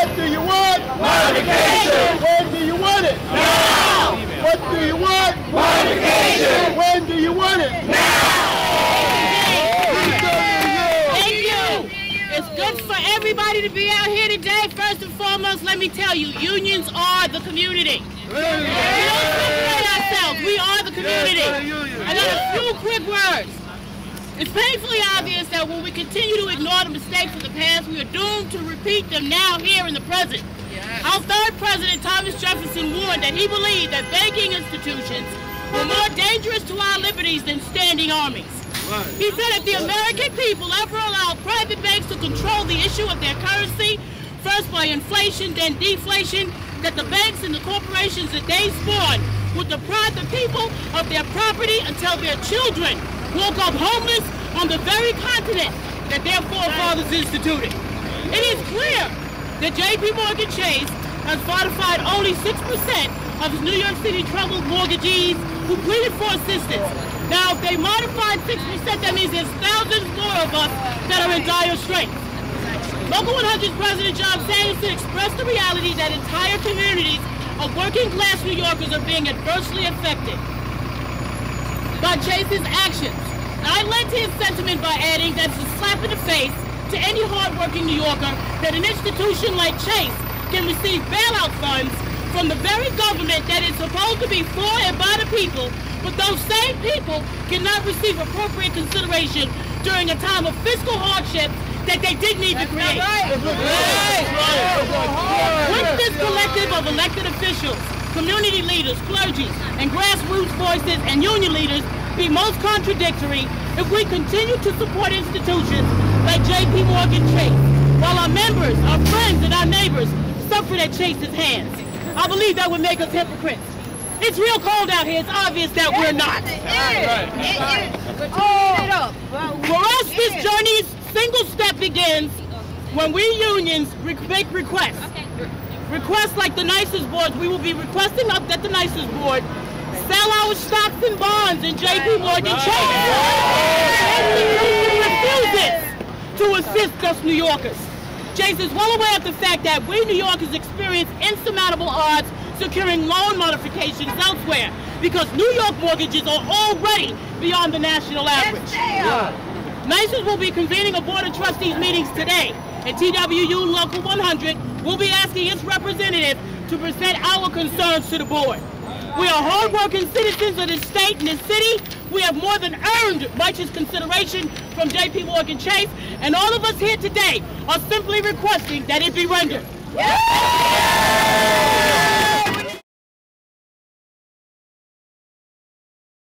What do you want? Modification. When do you want it? Now. What do you want? Modification. When do you want it? Now. Thank you. It's good for everybody to be out here today. First and foremost, let me tell you, unions are the community. We don't separate ourselves. We are the community. I got a few quick words. It's painfully obvious that when we continue to ignore the mistakes of the past, we are doomed to repeat them now here in the present. Our third president, Thomas Jefferson, warned that he believed that banking institutions were more dangerous to our liberties than standing armies. He said if the American people ever allowed private banks to control the issue of their currency, first by inflation, then deflation, that the banks and the corporations that they spawn would deprive the people of their property until their children woke up homeless on the very continent that their forefathers instituted. It is clear that JPMorgan Chase has modified only 6% of his New York City troubled mortgagees who pleaded for assistance. Now, if they modified 6%, that means there's thousands more of us that are in dire straits. Local 100's President John Sanderson expressed the reality that entire communities of working-class New Yorkers are being adversely affected by Chase's actions. I lent his sentiment by adding that it's a slap in the face to any hard-working New Yorker that an institution like Chase can receive bailout funds from the very government that is supposed to be for and by the people, but those same people cannot receive appropriate consideration during a time of fiscal hardship that they didn't need to create. With this collective of elected officials, community leaders, clergy, and grassroots voices and union leaders be most contradictory if we continue to support institutions like JPMorgan Chase, while our members, our friends, and our neighbors suffer at Chase's hands. I believe that would make us hypocrites. It's real cold out here. It's obvious that we're not. For us, this journey's single step begins when we unions make requests. Requests like the nicest boards. We will be requesting up that the nicest board sell our stocks and bonds in JPMorgan Chase. And refuses to assist us New Yorkers. Chase is well aware of the fact that we New Yorkers experience insurmountable odds securing loan modifications elsewhere because New York mortgages are already beyond the national average. NYSERS will be convening a Board of Trustees meetings today, and TWU Local 100 will be asking its representative to present our concerns to the board. We are hard-working citizens of this state and this city. We have more than earned righteous consideration from JPMorgan Chase, and all of us here today are simply requesting that it be rendered.